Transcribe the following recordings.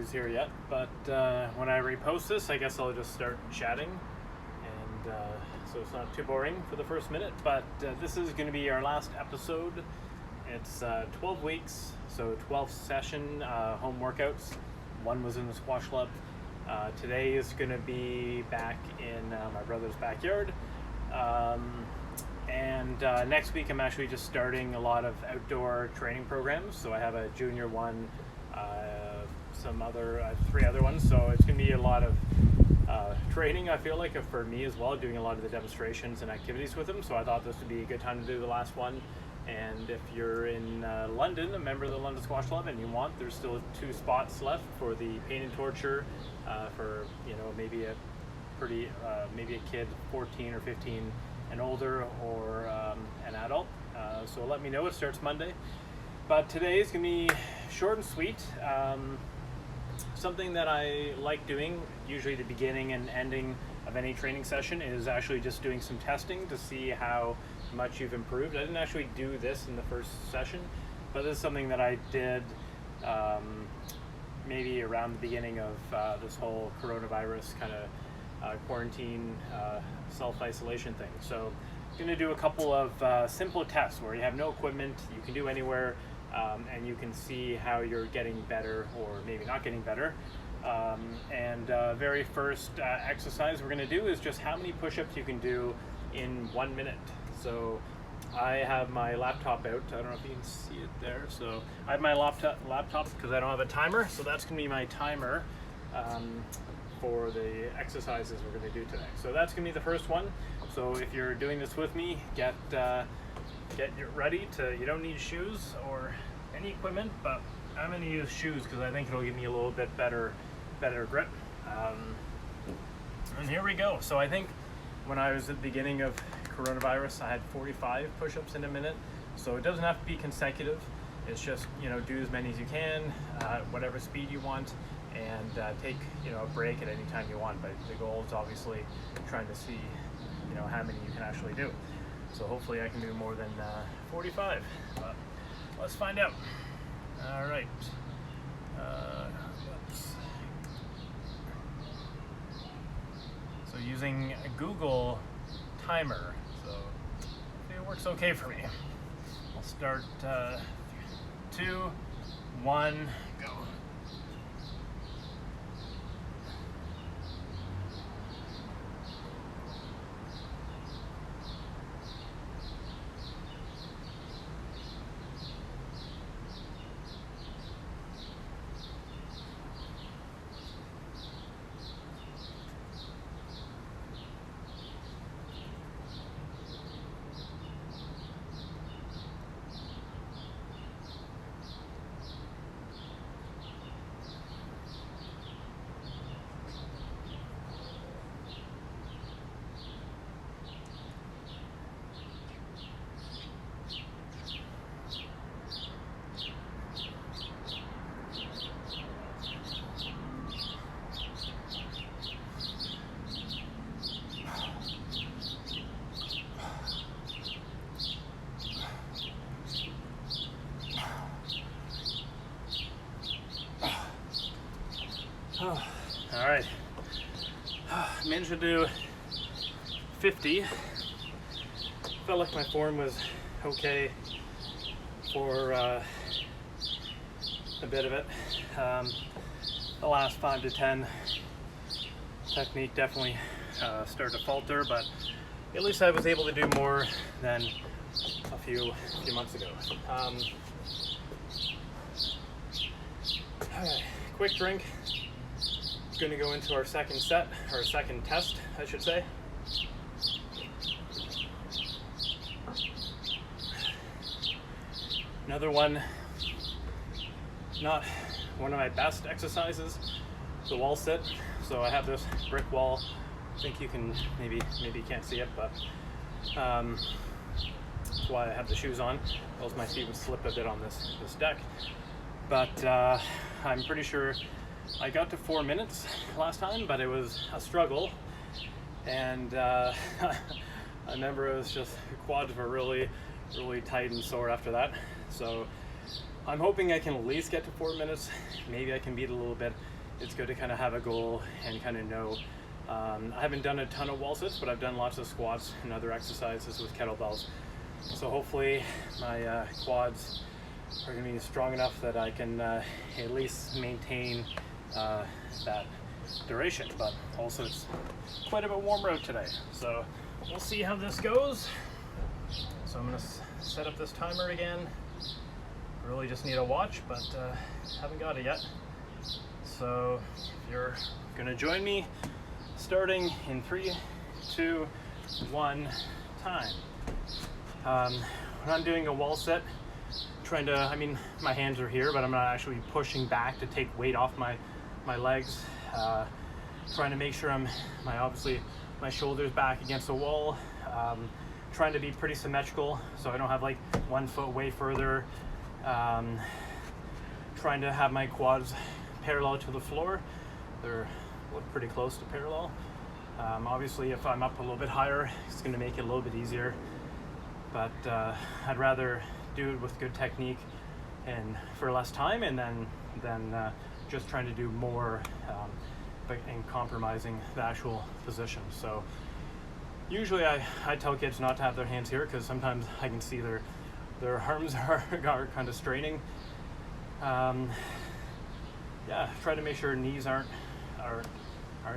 nobody's here yet, but when I repost this, I guess I'll just start chatting, and so it's not too boring for the first minute, but this is going to be our last episode. It's 12 weeks, so 12 session home workouts. One was in the squash club. Today is going to be back in my brother's backyard. And next week I'm actually just starting a lot of outdoor training programs. So I have a junior one, three other ones. So it's going to be a lot of training, I feel like, for me as well, doing a lot of the demonstrations and activities with them. So I thought this would be a good time to do the last one. And if you're in London, a member of the London Squash Club, and you want, there's still 2 spots left for the pain and torture for, maybe maybe a kid 14 or 15 and older, or an adult. So let me know. It starts Monday. But today is going to be short and sweet. Something that I like doing, usually the beginning and ending of any training session, is actually just doing some testing to see how much you've improved. I didn't actually do this in the first session, but this is something that I did maybe around the beginning of this whole coronavirus kind of quarantine self-isolation thing. So I'm going to do a couple of simple tests where you have no equipment, you can do anywhere, and you can see how you're getting better or maybe not getting better. Very first exercise we're going to do is just how many push-ups you can do in 1 minute. So I have my laptop out. I don't know if you can see it there. So I have my laptop because I don't have a timer. So that's going to be my timer for the exercises we're going to do today. So that's going to be the first one. So if you're doing this with me, get ready to. You don't need shoes or any equipment, but I'm going to use shoes because I think it'll give me a little bit better grip. And here we go. So I think when I was at the beginning of coronavirus, I had 45 push-ups in a minute. So it doesn't have to be consecutive. It's just, do as many as you can, whatever speed you want, and take, a break at any time you want. But the goal is obviously trying to see, how many you can actually do. So hopefully I can do more than 45, but let's find out. All right. So using a Google timer, so it works okay for me. I'll start 2, 1, go. All right, managed to do 50. Felt like my form was okay for a bit of it. The last 5 to 10 technique definitely started to falter, but at least I was able to do more than a few months ago. Quick drink. Going to go into our second set, or second test, I should say. Another one, not one of my best exercises, the wall sit. So I have this brick wall. I think you can, maybe you can't see it, but that's why I have the shoes on, else my feet would slip a bit on this deck. But I'm pretty sure I got to 4 minutes last time, but it was a struggle, and I remember it was just quads were really tight and sore after that. So I'm hoping I can at least get to 4 minutes. Maybe I can beat it a little bit. it's good to kind of have a goal and kind of know. I haven't done a ton of wall sits, but I've done lots of squats and other exercises with kettlebells. So hopefully my quads are going to be strong enough that I can at least maintain that duration. But also it's quite a bit warmer out today, so we'll see how this goes. So I'm going to set up this timer again. Really just need a watch, but haven't got it yet. So if you're going to join me, starting in 3, 2, 1, time. When I'm doing a wall sit, my hands are here, but I'm not actually pushing back to take weight off my legs. Trying to make sure obviously my shoulders back against the wall. Trying to be pretty symmetrical, so I don't have like one foot way further. Trying to have my quads parallel to the floor. They're pretty close to parallel. Obviously if I'm up a little bit higher, it's going to make it a little bit easier, but I'd rather do it with good technique and for less time, and then just trying to do more but in compromising the actual position. So usually I tell kids not to have their hands here, because sometimes I can see their arms are kind of straining. Try to make sure knees aren't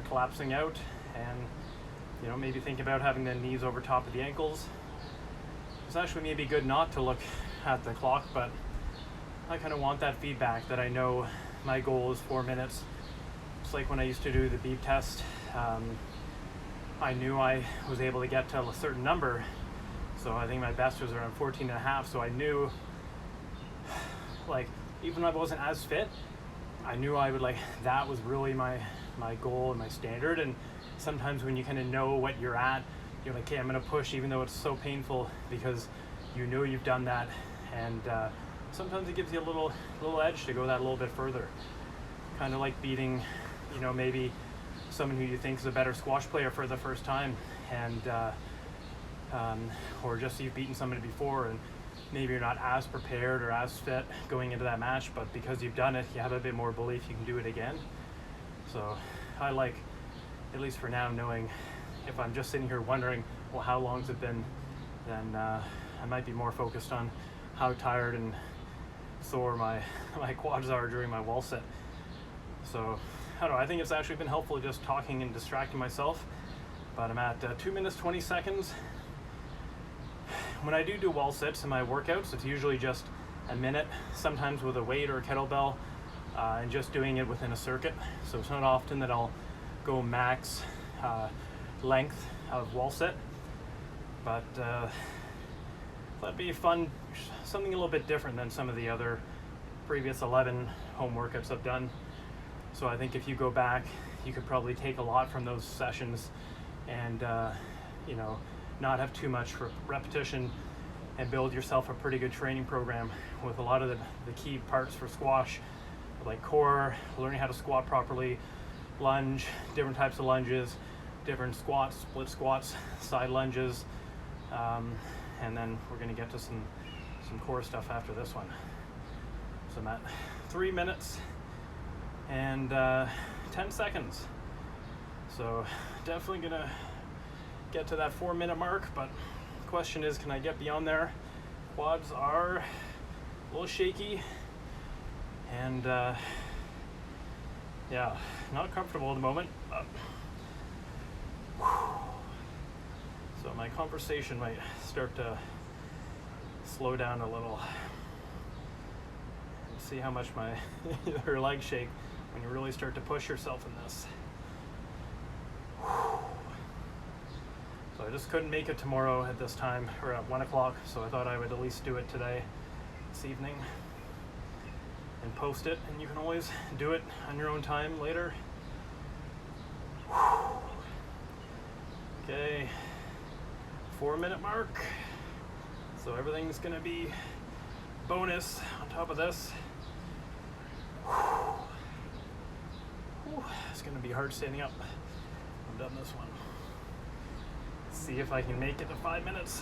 collapsing out, and maybe think about having the knees over top of the ankles. It's actually maybe good not to look at the clock, but I kind of want that feedback that I know my goal is 4 minutes. It's like when I used to do the beep test. I knew I was able to get to a certain number, so I think my best was around 14 and a half. So I knew, like, even though I wasn't as fit, I knew that was really my goal and my standard. And sometimes when you kind of know what you're at, you're like, okay, I'm gonna push even though it's so painful, because you know you've done that. And sometimes it gives you a little edge to go that a little bit further. Kind of like beating, maybe someone who you think is a better squash player for the first time, and or just you've beaten somebody before and maybe you're not as prepared or as fit going into that match, but because you've done it, you have a bit more belief you can do it again. So I like, at least for now, knowing if I'm just sitting here wondering, well, how long's it been, then I might be more focused on how tired and sore my quads are during my wall sit. So I don't know, I think it's actually been helpful just talking and distracting myself. But I'm at 2 minutes 20 seconds. When I do wall sits in my workouts, it's usually just a minute, sometimes with a weight or a kettlebell, and just doing it within a circuit. So it's not often that I'll go max length of wall sit, but that'd be fun, something a little bit different than some of the other previous 11 home workouts I've done. So I think if you go back, you could probably take a lot from those sessions, and not have too much repetition, and build yourself a pretty good training program with a lot of the key parts for squash, like core, learning how to squat properly, lunge, different types of lunges, different squats, split squats, side lunges, and then we're going to get to some core stuff after this one. So I'm at 3 minutes and 10 seconds. So definitely gonna get to that 4 minute mark, but the question is, can I get beyond there? Quads are a little shaky, and not comfortable at the moment, but so my conversation might start to slow down a little. See how much your legs shake when you really start to push yourself in this. So I just couldn't make it tomorrow at this time, or at 1 o'clock, so I thought I would at least do it today, this evening, and post it, and you can always do it on your own time later. Okay, 4 minute mark. So everything's gonna be bonus on top of this. It's going to be hard standing up. I've done this one. Let's see if I can make it to 5 minutes.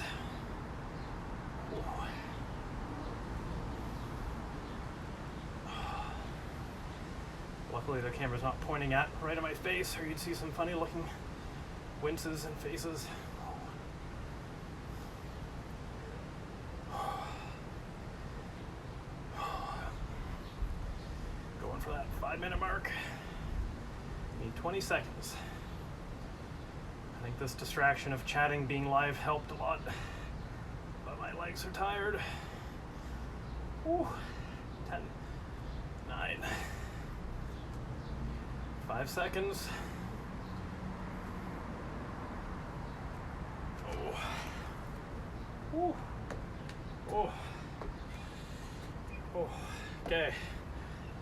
Luckily the camera's not pointing right at my face, or you'd see some funny looking winces and faces. Going for that 5-minute mark. Need 20 seconds. I think this distraction of chatting being live helped a lot, but my legs are tired. Ooh. 10, 9, 5 seconds. Oh. Ooh. Oh. Oh. Okay.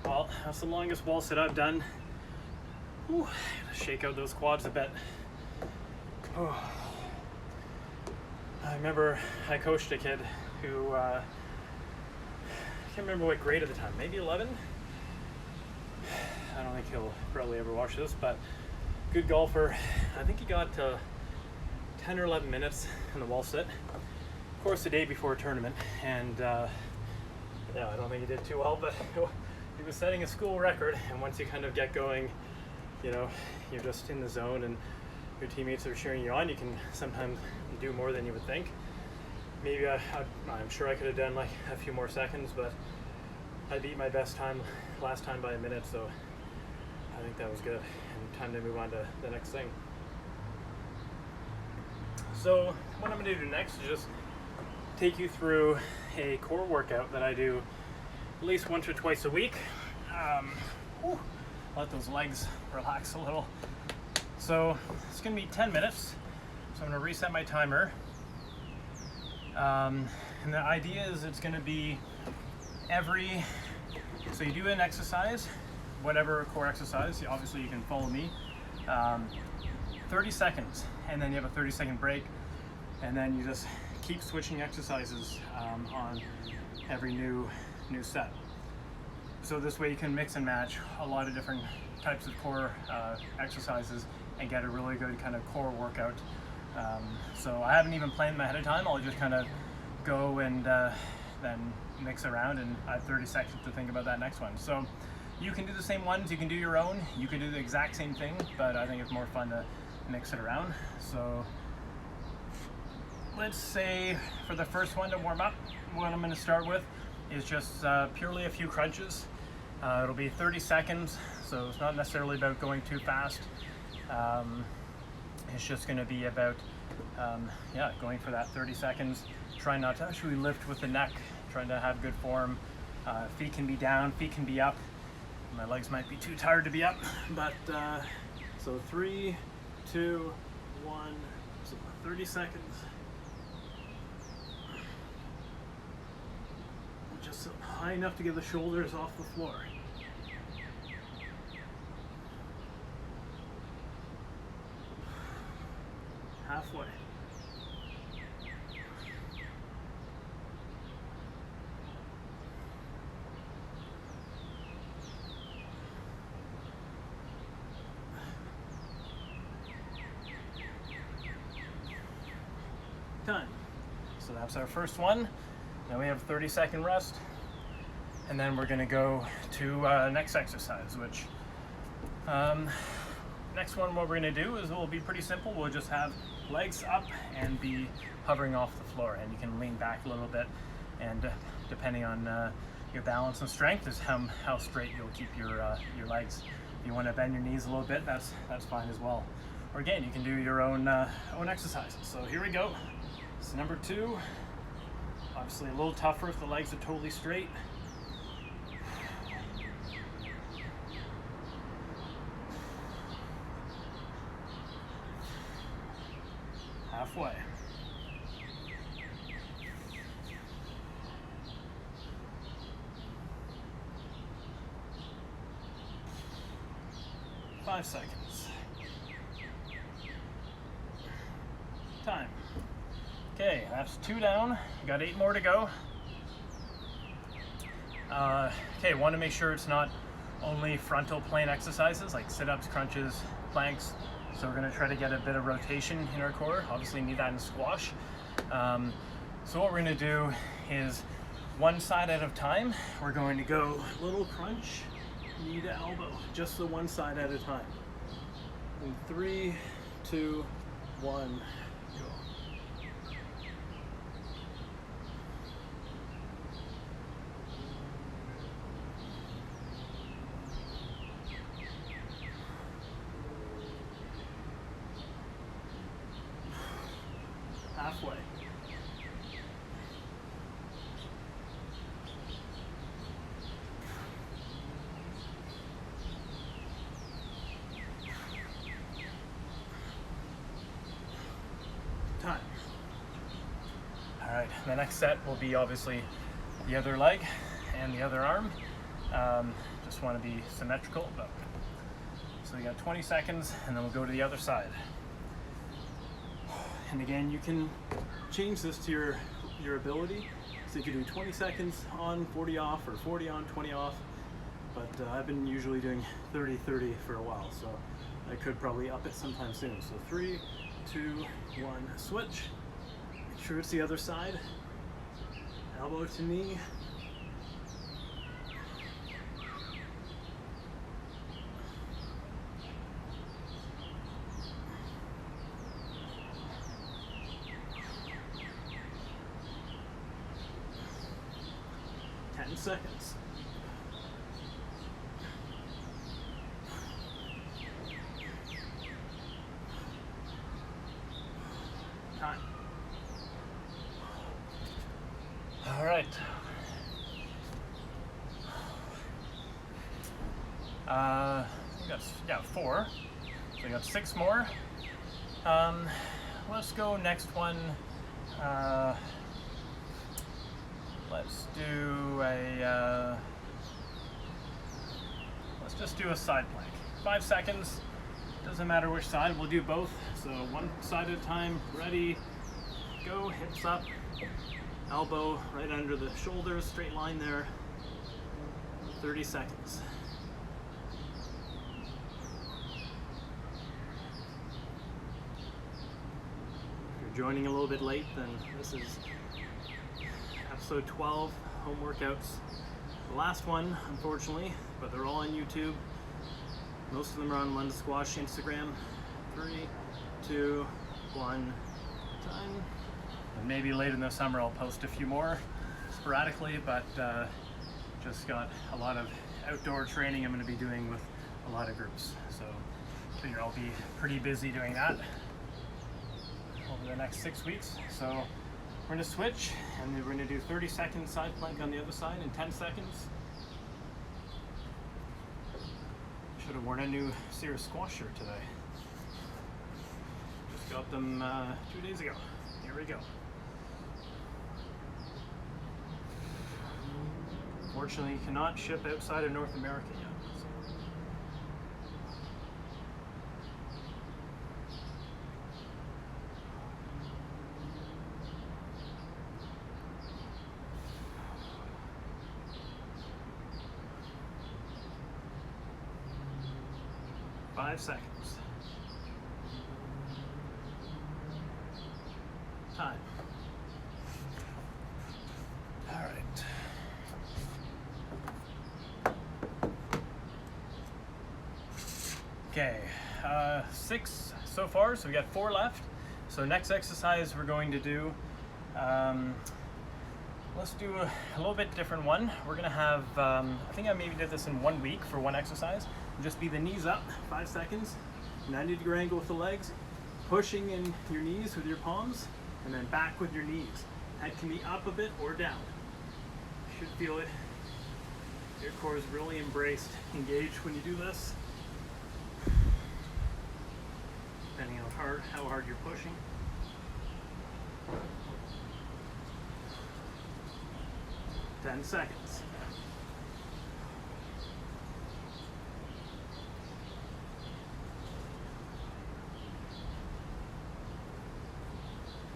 Well, that's the longest wall sit I've done. Ooh. Shake out those quads a bit. Oh. I remember I coached a kid who I can't remember what grade at the time, maybe 11. I don't think he'll probably ever watch this, but good golfer. I think he got 10 or 11 minutes in the wall sit. Of course, the day before a tournament, and yeah, I don't think he did too well, but he was setting a school record. And once you kind of get going, you know, you're just in the zone, and your teammates are cheering you on. You can sometimes do more than you would think. Maybe I'm sure I could have done like a few more seconds, but I beat my best time last time by a minute, so I think that was good. And time to move on to the next thing. So what I'm going to do next is just take you through a core workout that I do at least once or twice a week. Let those legs relax a little. So it's going to be 10 minutes. So I'm going to reset my timer. And the idea is it's going to be so you do an exercise, whatever core exercise, obviously you can follow me, 30 seconds, and then you have a 30-second break, and then you just keep switching exercises on every new set. So this way you can mix and match a lot of different types of core exercises and get a really good kind of core workout. So I haven't even planned them ahead of time. I'll just kind of go and then mix around, and I have 30 seconds to think about that next one. So you can do the same ones, you can do your own, you can do the exact same thing, but I think it's more fun to mix it around. So let's say for the first one to warm up, what I'm going to start with is just purely a few crunches. It'll be 30 seconds, so it's not necessarily about going too fast. It's just going to be about going for that 30 seconds. Trying not to actually lift with the neck, trying to have good form. Feet can be down, feet can be up. My legs might be too tired to be up, but so 3, 2, 1, so 30 seconds. Just high enough to get the shoulders off the floor. Halfway. Done. So that's our first one. Now we have a 30-second rest, and then we're going to go to next exercise, which next one what we're going to do is will be pretty simple. We'll just have legs up and be hovering off the floor, and you can lean back a little bit, and depending on your balance and strength is how straight you'll keep your legs. If you want to bend your knees a little bit, that's fine as well. Or again, you can do your own exercises. So here we go. So number 2, obviously a little tougher if the legs are totally straight. Halfway. Five seconds. Time. Okay, that's 2 down. We got 8 more to go. Okay, want to make sure it's not only frontal plane exercises like sit-ups, crunches, planks. So we're going to try to get a bit of rotation in our core. Obviously need that in squash. So what we're going to do is one side at a time. We're going to go little crunch, knee to elbow, just the one side at a time. In 3, 2, 1, go. Halfway. Time. All right, the next set will be obviously the other leg and the other arm. Just want to be symmetrical. So you got 20 seconds and then we'll go to the other side. And again, you can change this to your ability. So you can do 20 seconds on, 40 off, or 40 on, 20 off. But I've been usually doing 30-30 for a while, so I could probably up it sometime soon. So 3, 2, 1, switch. Make sure it's the other side. Elbow to knee. Seconds. Time. All right. Yeah, 4. So we got 6 more. Let's go next one. Let's do let's just do a side plank. 5 seconds, doesn't matter which side, we'll do both. So one side at a time, ready, go, hips up, elbow right under the shoulders, straight line there, 30 seconds. If you're joining a little bit late, then this is episode 12, home workouts. The last one, unfortunately, but they're all on YouTube. Most of them are on Lunge Squash Instagram. 3, 2, 1, time. And maybe later in the summer I'll post a few more sporadically, but just got a lot of outdoor training I'm going to be doing with a lot of groups. So I figure I'll be pretty busy doing that over the next 6 weeks. So we're going to switch, and then we're going to do 30 seconds side plank on the other side in 10 seconds. Should have worn a new Cirrus squash shirt today. Just got them 2 days ago. Here we go. Fortunately, you cannot ship outside of North America yet. 5 seconds. Time. All right. Okay, 6 so far, so we got 4 left. So next exercise we're going to do, let's do a little bit different one. We're gonna have, I think I maybe did this in 1 week for one exercise. Just be the knees up, 5 seconds, 90-degree angle with the legs, pushing in your knees with your palms, and then back with your knees. Head can be up a bit or down. You should feel it. Your core is really embraced, engaged when you do this. Depending on how hard you're pushing. Ten seconds.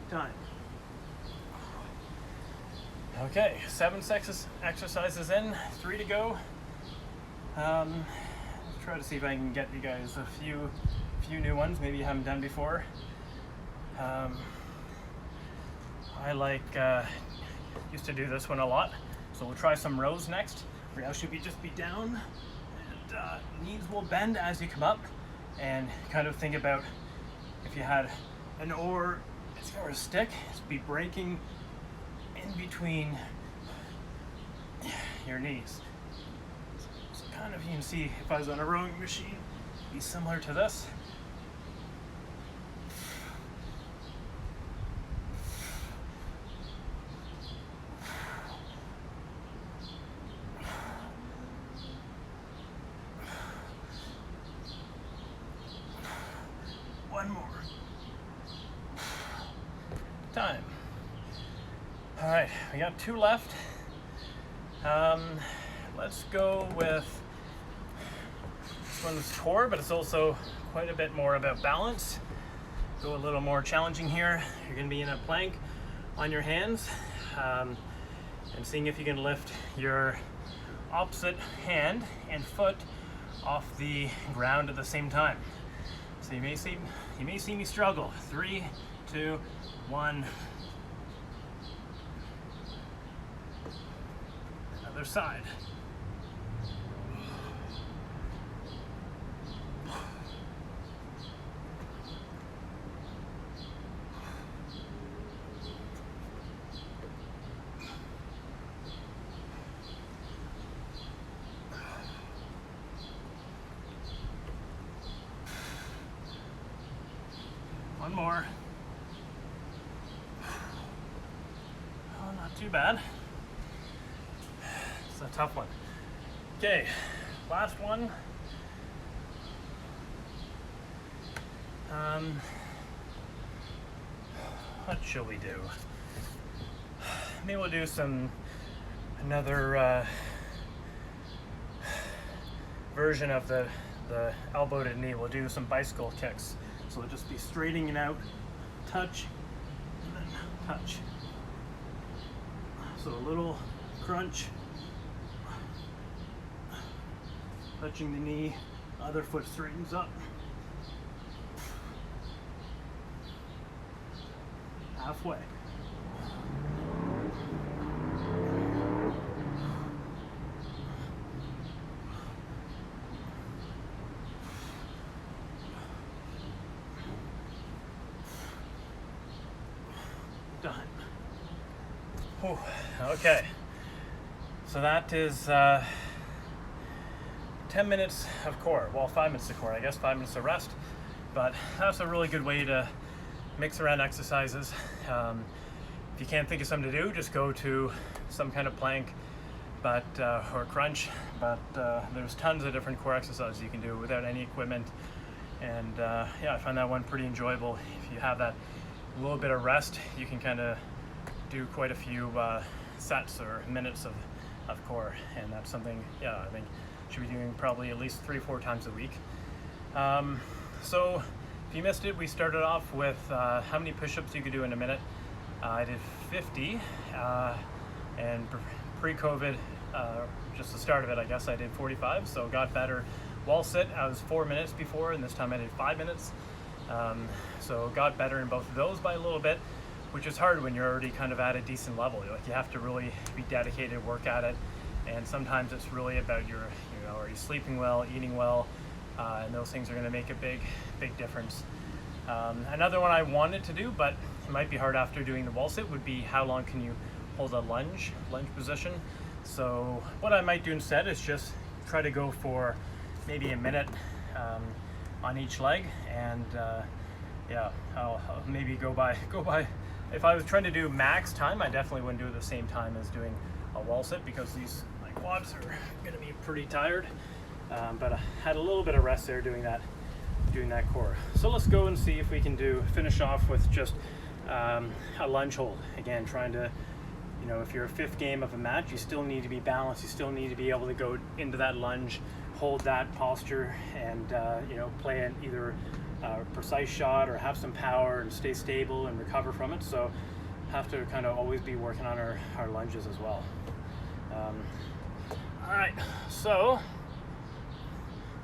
Time. Okay, 7 exercises in, 3 to go. Try to see if I can get you guys a few new ones maybe you haven't done before. I used to do this one a lot, so we'll try some rows next. Right now should we just be down and knees will bend as you come up, and kind of think about if you had an oar or a stick, it'd be breaking in between your knees. So kind of, you can see if I was on a rowing machine, it'd be similar to this. One more time. All right, we got 2 left. Let's go with this one's core, but it's also quite a bit more about balance. Go a little more challenging here. You're going to be in a plank on your hands, and seeing if you can lift your opposite hand and foot off the ground at the same time. So you may see me struggle. 3, 2, 1. Another side. One more. Oh, not too bad. It's a tough one. Okay, last one. What shall we do? Maybe we'll do another version of the elbow to knee. We'll do some bicycle kicks. So it'll just be straightening out, touch, and then touch. So a little crunch, touching the knee, other foot straightens up. Halfway. Done. Whew. Okay, so that is 10 minutes of core. Well, 5 minutes of core, I guess 5 minutes of rest, but that's a really good way to mix around exercises. If you can't think of something to do, just go to some kind of plank, or crunch, but there's tons of different core exercises you can do without any equipment, and yeah, I find that one pretty enjoyable. If you have that a little bit of rest, you can kind of do quite a few sets or minutes of core, and that's something, yeah, I think should be doing probably at least 3-4 times a week. So if you missed it, we started off with how many push-ups you could do in a minute. I did 50, and pre-COVID, just the start of it, I guess I did 45, so got better. Wall sit, I was 4 minutes before, and this time I did 5 minutes. So got better in both of those by a little bit, which is hard when you're already kind of at a decent level. Like, you have to really be dedicated, work at it, and sometimes it's really about are you sleeping well, eating well, and those things are going to make a big difference. Another one I wanted to do, but it might be hard after doing the wall sit, would be how long can you hold a lunge position. So what I might do instead is just try to go for maybe a minute on each leg, and yeah, I'll maybe go by. If I was trying to do max time, I definitely wouldn't do it the same time as doing a wall sit, because my quads are going to be pretty tired. But I had a little bit of rest there doing that core. So let's go and see if we can finish off with just a lunge hold. Again, trying to, if you're a 5th game of a match, you still need to be balanced. You still need to be able to go into that lunge, hold that posture, and play an either a precise shot or have some power and stay stable and recover from it. So have to kind of always be working on our lunges as well. All right, so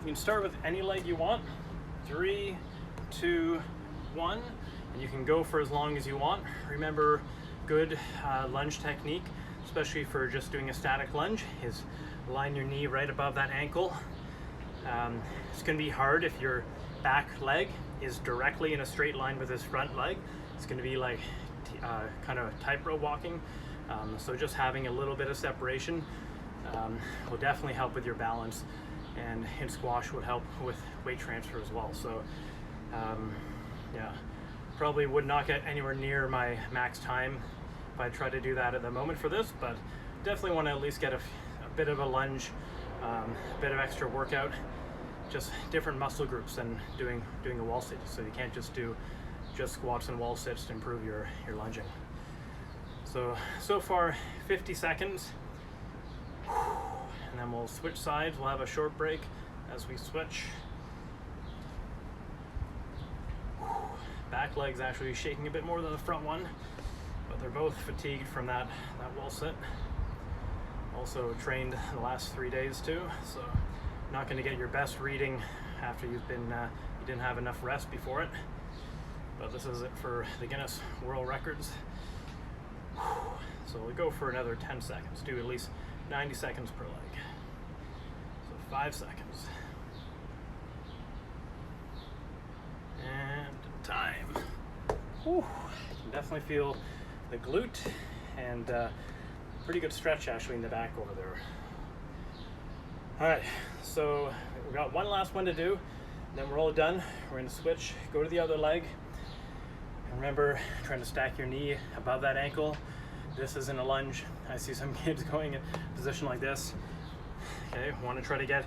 you can start with any leg you want. 3, 2, 1, and you can go for as long as you want. Remember, good lunge technique, especially for just doing a static lunge, is line your knee right above that ankle, It's going to be hard if your back leg is directly in a straight line with his front leg. It's going to be like kind of tightrope walking. So just having a little bit of separation will definitely help with your balance, and in squash would help with weight transfer as well. So yeah, probably would not get anywhere near my max time if I try to do that at the moment for this, but definitely want to at least get a bit of a lunge, a bit of extra workout, just different muscle groups than doing a wall sit. So you can't just do just squats and wall sits to improve your lunging. So far 50 seconds, and then we'll switch sides. We'll have a short break as we switch. Back leg's actually shaking a bit more than the front one, but they're both fatigued from that wall sit. Also trained the last 3 days too, so not going to get your best reading after you didn't have enough rest before it. But this is it for the Guinness World Records. So we'll go for another 10 seconds. Do at least 90 seconds per leg. So 5 seconds. And time. Whew. You can definitely feel the glute and pretty good stretch actually in the back over there. All right, so we've got one last one to do, then we're all done. We're gonna switch, go to the other leg. And remember, trying to stack your knee above that ankle. This isn't a lunge. I see some kids going in a position like this. Okay, want to try to get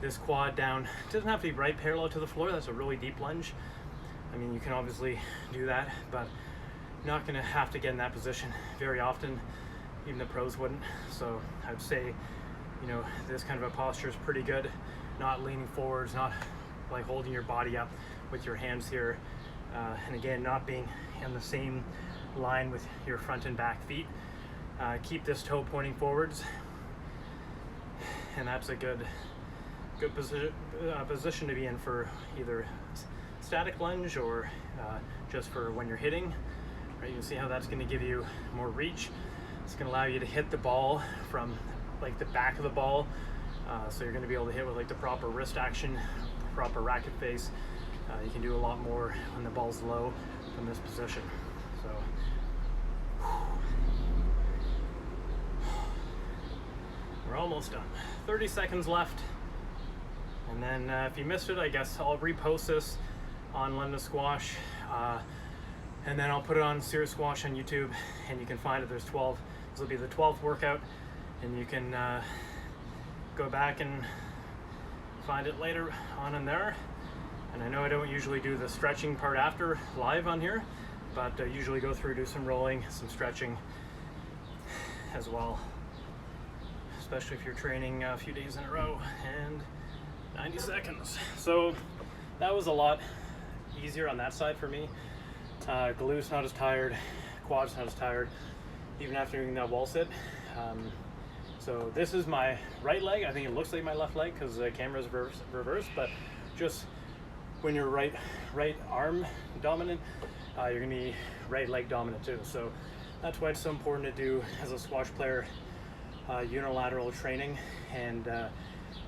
this quad down. It doesn't have to be right parallel to the floor. That's a really deep lunge. I mean, you can obviously do that, but you're not gonna have to get in that position very often. Even the pros wouldn't. So I'd say, you know, this kind of a posture is pretty good. Not leaning forwards, not like holding your body up with your hands here. And again, not being in the same line with your front and back feet. Keep this toe pointing forwards, and that's a good position to be in for either static lunge or just for when you're hitting. Right, you can see how that's going to give you more reach. It's going to allow you to hit the ball from like the back of the ball, so you're going to be able to hit with like the proper wrist action, proper racket face. You can do a lot more when the ball's low from this position. So we're almost done. 30 seconds left, and then if you missed it, I guess I'll repost this on London Squash, and then I'll put it on Serious Squash on YouTube, and you can find it. There's 12. This will be the 12th workout, and you can go back and find it later on in there. And I know I don't usually do the stretching part after live on here, but I usually go through, do some rolling, some stretching as well, especially if you're training a few days in a row. And 90 seconds. So that was a lot easier on that side for me. Glutes not as tired, quads not as tired, even after doing that wall sit. So this is my right leg. I think it looks like my left leg because the camera's reversed, but just when you're right arm dominant, you're gonna be right leg dominant too. So that's why it's so important to do as a squash player unilateral training, and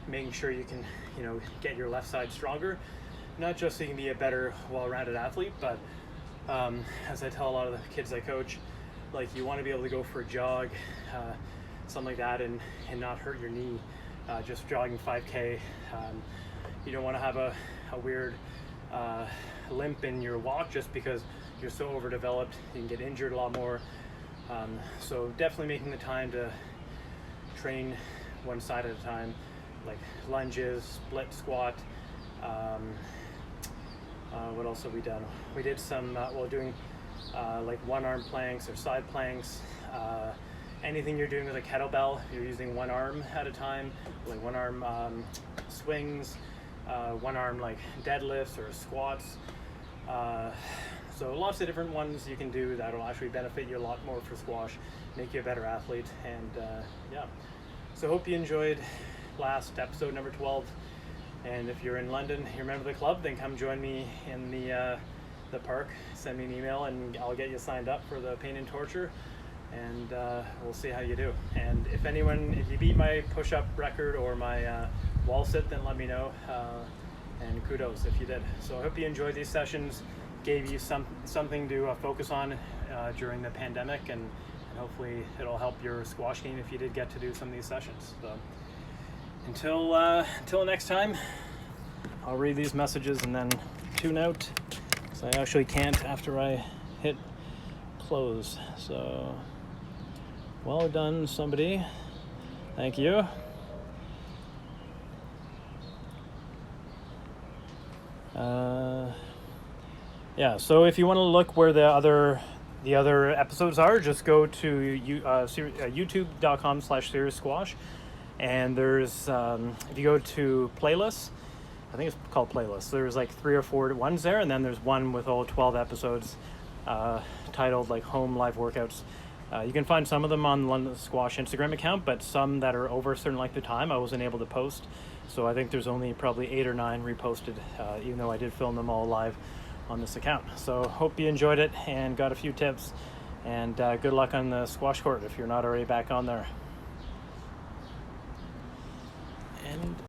making sure you can, you know, get your left side stronger, not just so you can be a better, well-rounded athlete, but as I tell a lot of the kids I coach, like you want to be able to go for a jog, something like that, and not hurt your knee. Just jogging 5K, you don't want to have a weird limp in your walk just because you're so overdeveloped. You can get injured a lot more. So definitely making the time to train one side at a time, like lunges, split squat. What else have we done? We did some, doing like one arm planks or side planks. Anything you're doing with a kettlebell, you're using one arm at a time, like one arm swings, one arm like deadlifts or squats. So lots of different ones you can do that'll actually benefit you a lot more for squash, make you a better athlete. And yeah, so hope you enjoyed last episode number 12. And if you're in London, you're a member of the club, then come join me in the park. Send me an email and I'll get you signed up for the pain and torture, and we'll see how you do. And if you beat my push-up record or my wall sit, then let me know. And kudos if you did. So I hope you enjoyed these sessions, gave you something to focus on during the pandemic, and hopefully it'll help your squash game if you did get to do some of these sessions. So until next time, I'll read these messages and then tune out, because I actually can't after I hit close. So well done, somebody. Thank you. Yeah, so if you want to look where the other episodes are, just go to youtube.com/serious squash, and there's if you go to playlists, I think it's called playlists, there's like 3 or 4 ones there, and then there's one with all 12 episodes titled like home live workouts. You can find some of them on the London Squash Instagram account, but some that are over a certain length of time I wasn't able to post. So I think there's only probably 8 or 9 reposted, even though I did film them all live on this account. So hope you enjoyed it and got a few tips, and good luck on the squash court if you're not already back on there.